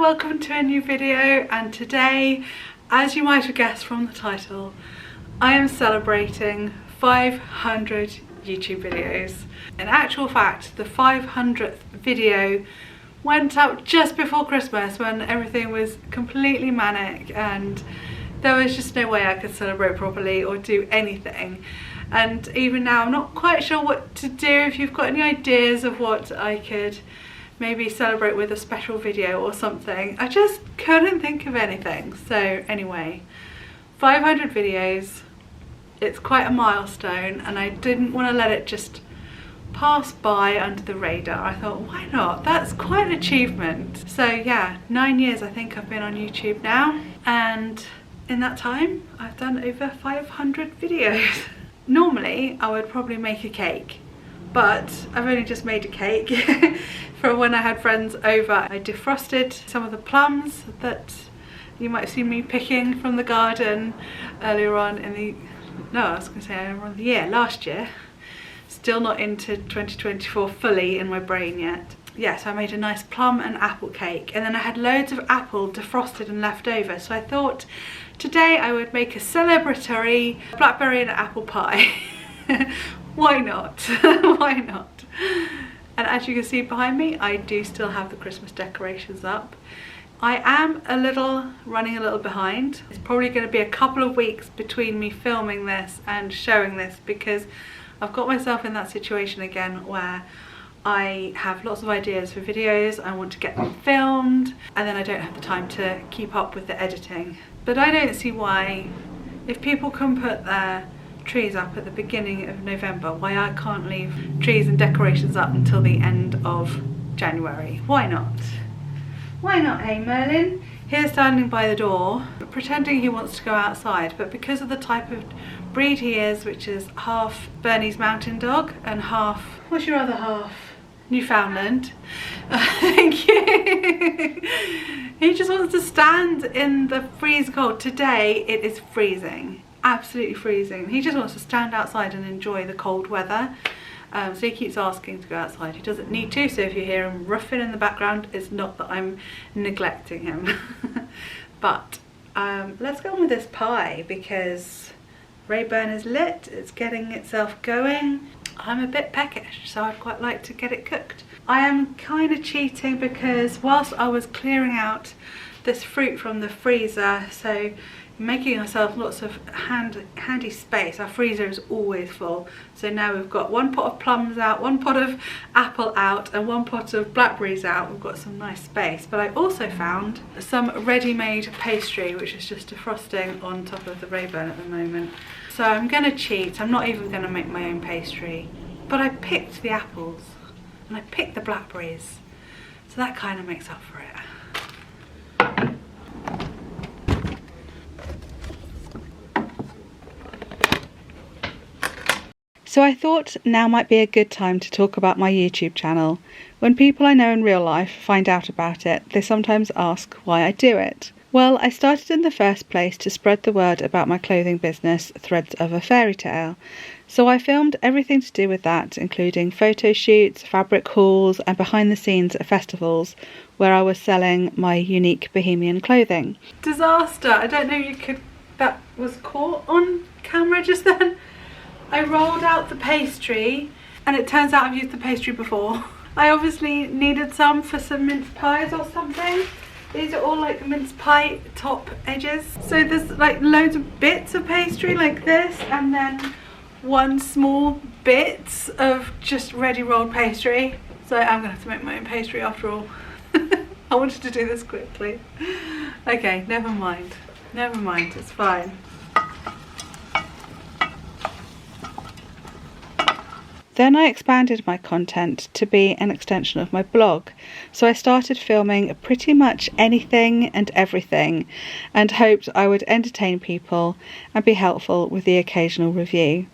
welcome to a new video, and today, as you might have guessed from the title, I am celebrating 500 YouTube videos. In actual fact, the 500th video went up just before Christmas when everything was completely manic and there was just no way I could celebrate properly or do anything. And even now I'm not quite sure what to do. If you've got any ideas of what I could maybe celebrate with a special video or something, I just couldn't think of anything. So anyway, 500 videos, it's quite a milestone and I didn't want to let it just pass by under the radar. I thought, why not? That's quite an achievement. So yeah, 9 years I think I've been on YouTube now, and in that time I've done over 500 videos. Normally I would probably make a cake, but I've only just made a cake for when I had friends over. I defrosted some of the plums that you might have seen me picking from the garden earlier on in the, no, I was going to say earlier on in the year, last year. Still not into 2024 fully in my brain yet. Yeah, so I made a nice plum and apple cake, and then I had loads of apple defrosted and left over, so I thought today I would make a celebratory blackberry and apple pie. Why not? Why not? And as you can see behind me, I do still have the Christmas decorations up. I am running a little behind. It's probably going to be a couple of weeks between me filming this and showing this, because I've got myself in that situation again where I have lots of ideas for videos, I want to get them filmed, and then I don't have the time to keep up with the editing. But I don't see why, if people can put their trees up at the beginning of November, why I can't leave trees and decorations up until the end of January. Why not? Why not, hey Merlin? He's standing by the door, pretending he wants to go outside, but because of the type of breed he is, which is half Bernese Mountain Dog and half, what's your other half? Newfoundland. Thank you. He just wants to stand in the freeze cold. Today it is freezing, absolutely freezing. He just wants to stand outside and enjoy the cold weather. So he keeps asking to go outside. He doesn't need to, so if you hear him ruffing in the background, it's not that I'm neglecting him. But let's go on with this pie, because Rayburn is lit, it's getting itself going. I'm a bit peckish, so I'd quite like to get it cooked. I am kind of cheating because whilst I was clearing out this fruit from the freezer, so making ourselves lots of handy space. Our freezer is always full, so now we've got one pot of plums out, one pot of apple out, and one pot of blackberries out. We've got some nice space. But I also found some ready-made pastry, which is just defrosting on top of the Rayburn at the moment. So I'm gonna cheat. I'm not even gonna make my own pastry, but I picked the apples and I picked the blackberries, so that kind of makes up for it. So I thought now might be a good time to talk about my YouTube channel. When people I know in real life find out about it, they sometimes ask why I do it. Well, I started in the first place to spread the word about my clothing business, Threads of a Fairy Tale. So I filmed everything to do with that, including photo shoots, fabric hauls, and behind the scenes at festivals where I was selling my unique bohemian clothing. Disaster! I don't know that was caught on camera just then. I rolled out the pastry, and it turns out I've used the pastry before. I obviously needed some for some mince pies or something. These are all like mince pie top edges. So there's like loads of bits of pastry like this, and then one small bit of just ready rolled pastry. So I'm gonna have to make my own pastry after all. I wanted to do this quickly. Okay, never mind, it's fine. Then I expanded my content to be an extension of my blog, so I started filming pretty much anything and everything, and hoped I would entertain people and be helpful with the occasional review.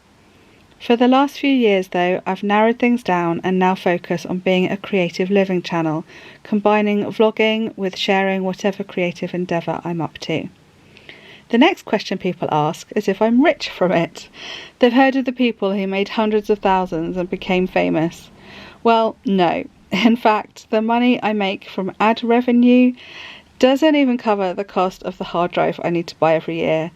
For the last few years though, I've narrowed things down and now focus on being a creative living channel, combining vlogging with sharing whatever creative endeavour I'm up to. The next question people ask is if I'm rich from it. They've heard of the people who made hundreds of thousands and became famous. Well, no. In fact, the money I make from ad revenue doesn't even cover the cost of the hard drive I need to buy every year,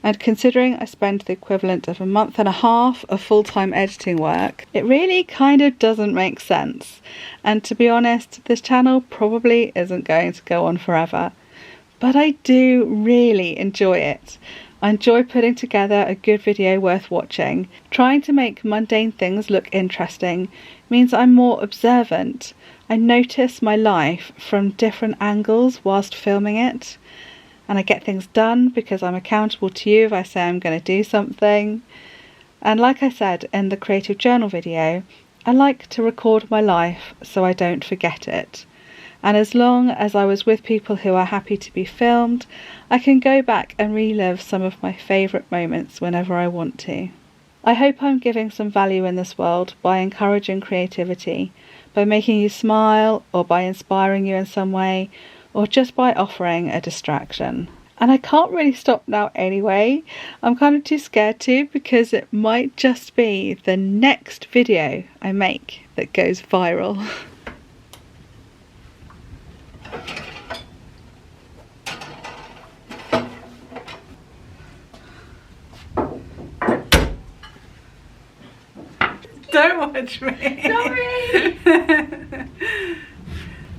and considering I spend the equivalent of a month and a half of full-time editing work, it really kind of doesn't make sense. And to be honest, this channel probably isn't going to go on forever, but I do really enjoy it. I enjoy putting together a good video worth watching. Trying to make mundane things look interesting means I'm more observant. I notice my life from different angles whilst filming it, and I get things done because I'm accountable to you if I say I'm going to do something. And like I said in the creative journal video, I like to record my life so I don't forget it. And as long as I was with people who are happy to be filmed, I can go back and relive some of my favourite moments whenever I want to. I hope I'm giving some value in this world by encouraging creativity, by making you smile, or by inspiring you in some way, or just by offering a distraction. And I can't really stop now anyway. I'm kind of too scared to, because it might just be the next video I make that goes viral. Don't watch me. Sorry.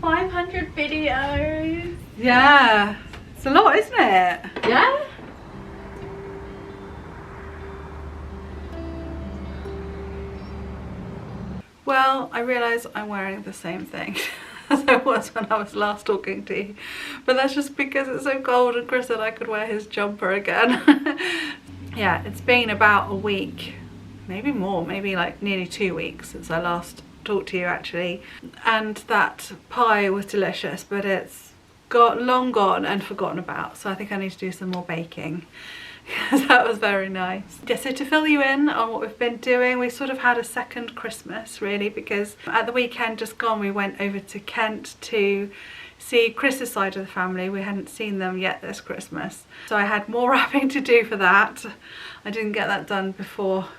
500 videos. Yeah, it's a lot, isn't it? Yeah. Well, I realise I'm wearing the same thing as I was when I was last talking to you, but that's just because it's so cold and Chris said I could wear his jumper again. Yeah, it's been about a week, maybe more, maybe like nearly 2 weeks since I last talked to you actually, and that pie was delicious, but it's long gone and forgotten about, so I think I need to do some more baking. That was very nice. Yeah, so to fill you in on what we've been doing, we sort of had a second Christmas really, because at the weekend just gone we went over to Kent to see Chris's side of the family. We hadn't seen them yet this Christmas, so I had more wrapping to do for that. I didn't get that done before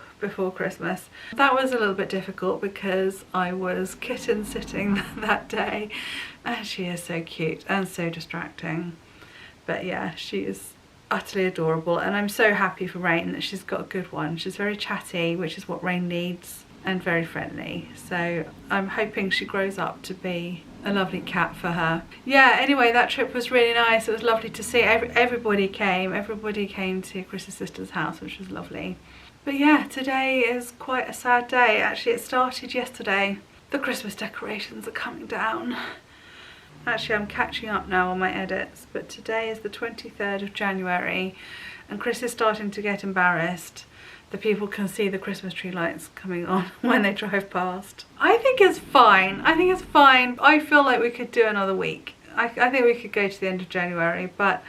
Christmas. That was a little bit difficult because I was kitten sitting that day, and she is so cute and so distracting. But yeah, she is utterly adorable, and I'm so happy for Rain that she's got a good one. She's very chatty, which is what Rain needs, and very friendly, so I'm hoping she grows up to be a lovely cat for her. Yeah, anyway, that trip was really nice. It was lovely to see everybody came to Chris's sister's house, which was lovely. But yeah, today is quite a sad day. Actually, it started yesterday. The Christmas decorations are coming down. Actually, I'm catching up now on my edits, but today is the 23rd of January and Chris is starting to get embarrassed that people can see the Christmas tree lights coming on when they drive past. I think it's fine. I think it's fine. I feel like we could do another week. I think we could go to the end of January, but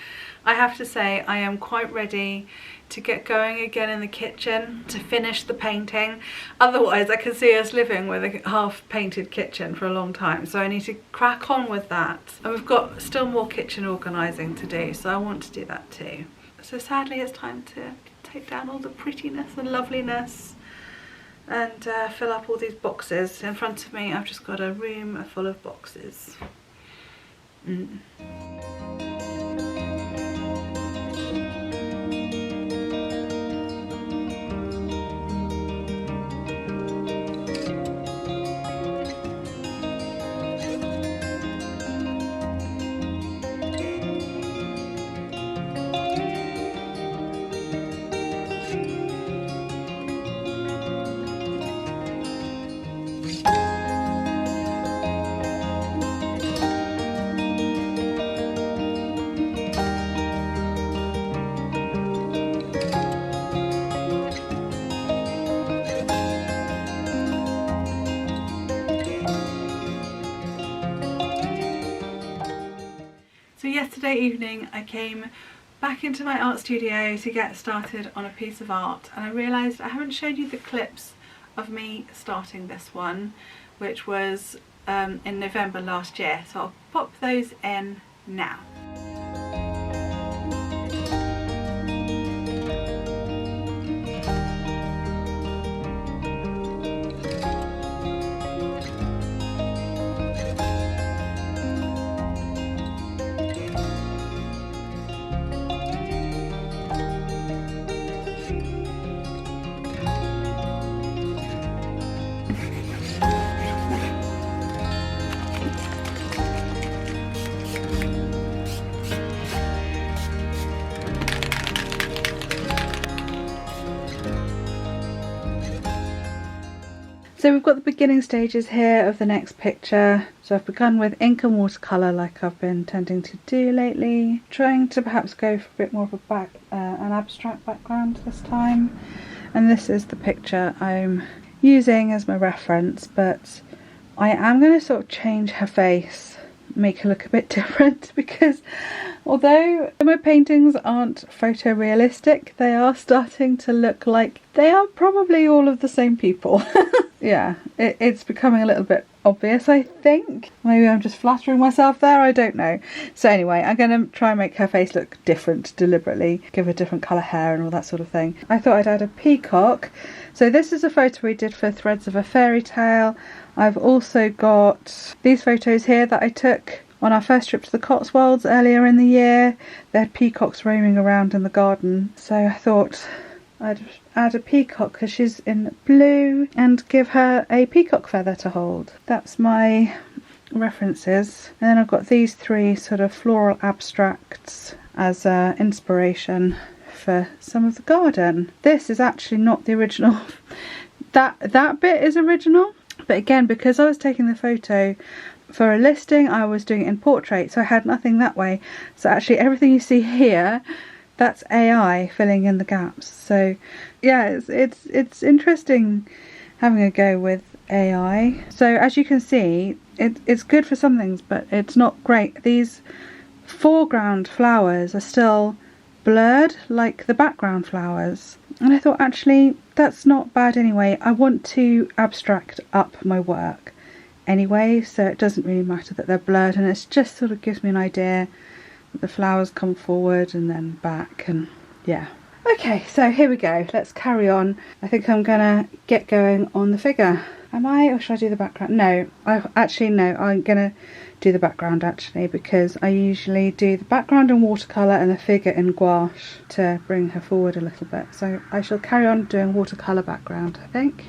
I have to say I am quite ready to get going again in the kitchen to finish the painting. Otherwise I can see us living with a half painted kitchen for a long time, so I need to crack on with that. And we've got still more kitchen organising to do, so I want to do that too. So sadly it's time to take down all the prettiness and loveliness and fill up all these boxes. In front of me I've just got a room full of boxes. So yesterday evening I came back into my art studio to get started on a piece of art, and I realised I haven't showed you the clips of me starting this one, which was in November last year, so I'll pop those in now. So we've got the beginning stages here of the next picture. So I've begun with ink and watercolour like I've been tending to do lately. Trying to perhaps go for a bit more of an abstract background this time. And this is the picture I'm using as my reference, but I am going to sort of change her face, make her look a bit different, because although my paintings aren't photorealistic, they are starting to look like they are probably all of the same people. Yeah, it's becoming a little bit obvious, I think. Maybe I'm just flattering myself there, I don't know. So anyway, I'm going to try and make her face look different deliberately, give her different colour hair and all that sort of thing. I thought I'd add a peacock. So this is a photo we did for Threads of a Fairy Tale. I've also got these photos here that I took on our first trip to the Cotswolds earlier in the year. They had peacocks roaming around in the garden, so I thought I'd add a peacock because she's in blue and give her a peacock feather to hold. That's my references. And then I've got these three sort of floral abstracts as inspiration for some of the garden. This is actually not the original. That bit is original, but again, because I was taking the photo for a listing, I was doing it in portrait, so I had nothing that way. So actually everything you see here, that's AI filling in the gaps. So yeah, it's interesting having a go with AI. So as you can see, it's good for some things, but it's not great. These foreground flowers are still blurred like the background flowers, and I thought actually that's not bad anyway. I want to abstract up my work anyway, so it doesn't really matter that they're blurred, and it just sort of gives me an idea that the flowers come forward and then back, and yeah. Okay, so here we go, let's carry on. I think I'm gonna get going on the figure. Am I, or should I do the background? No, I'm gonna do the background actually, because I usually do the background in watercolour and the figure in gouache to bring her forward a little bit. So I shall carry on doing watercolour background, I think.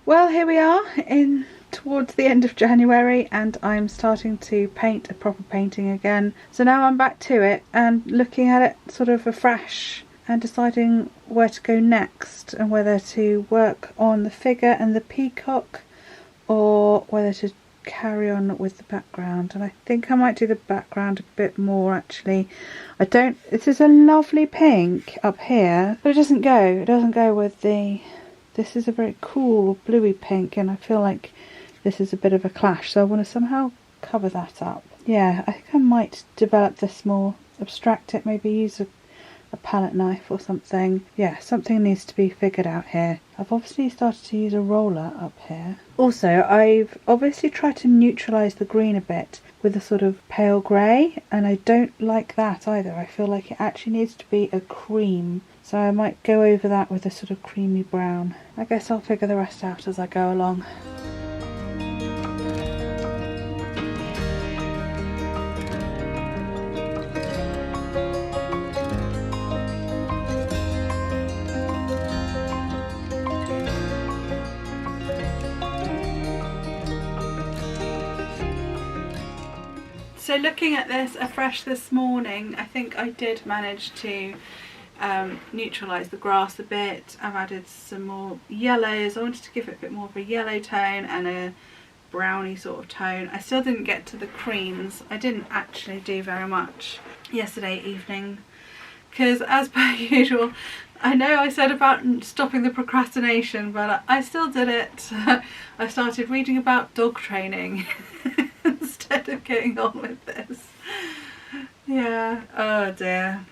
Well, here we are towards the end of January, and I'm starting to paint a proper painting again. So now I'm back to it and looking at it sort of afresh and deciding where to go next, and whether to work on the figure and the peacock or whether to carry on with the background. And I think I might do the background a bit more actually. This is a lovely pink up here, but it doesn't go with the... This is a very cool bluey pink, and I feel like this is a bit of a clash, so I want to somehow cover that up. Yeah, I think I might develop this more, abstract it, maybe use a palette knife or something. Yeah, something needs to be figured out here. I've obviously started to use a roller up here. Also, I've obviously tried to neutralise the green a bit with a sort of pale grey, and I don't like that either. I feel like it actually needs to be a cream. So I might go over that with a sort of creamy brown. I guess I'll figure the rest out as I go along. So looking at this afresh this morning, I think I did manage to neutralise the grass a bit. I've added some more yellows. I wanted to give it a bit more of a yellow tone and a browny sort of tone. I still didn't get to the creams. I didn't actually do very much yesterday evening because, as per usual, I know I said about stopping the procrastination, but I still did it. I started reading about dog training instead of getting on with this. Yeah, oh dear.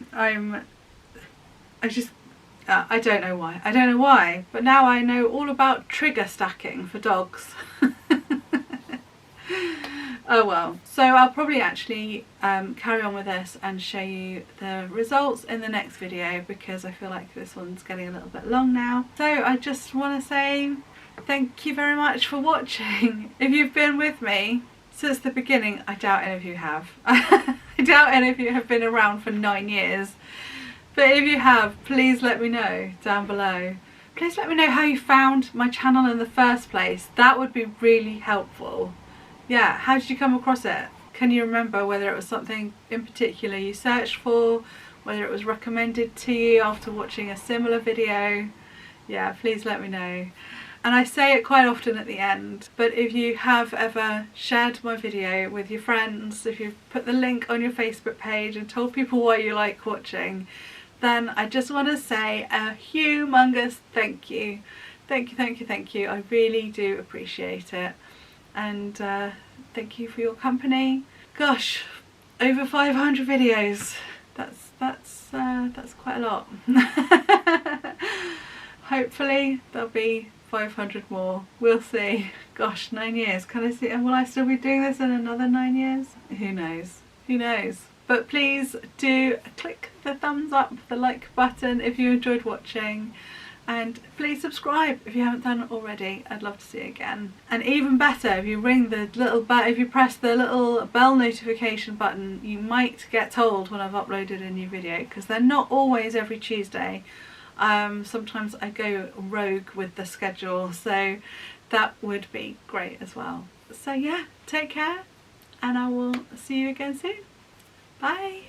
I don't know why, but now I know all about trigger stacking for dogs. Oh well. So I'll probably actually carry on with this and show you the results in the next video, because I feel like this one's getting a little bit long now. So I just want to say thank you very much for watching. If you've been with me since the beginning, I doubt any of you have. I doubt any of you have been around for 9 years. But if you have, please let me know down below. Please let me know how you found my channel in the first place. That would be really helpful. Yeah, how did you come across it? Can you remember whether it was something in particular you searched for, whether it was recommended to you after watching a similar video? Yeah, please let me know. And I say it quite often at the end, but if you have ever shared my video with your friends, if you've put the link on your Facebook page and told people what you like watching, then I just want to say a humongous thank you. Thank you, thank you, thank you. I really do appreciate it. And thank you for your company. Gosh, over 500 videos. That's quite a lot. Hopefully there'll be 500 more. We'll see. Gosh, 9 years. Can I see? Will I still be doing this in another 9 years? Who knows? Who knows? But please do click the thumbs up, the like button if you enjoyed watching, and please subscribe if you haven't done it already. I'd love to see it again. And even better, if you ring the little bell, if you press the little bell notification button, you might get told when I've uploaded a new video, because they're not always every Tuesday. Sometimes I go rogue with the schedule, so that would be great as well. So yeah, take care, and I will see you again soon. Bye.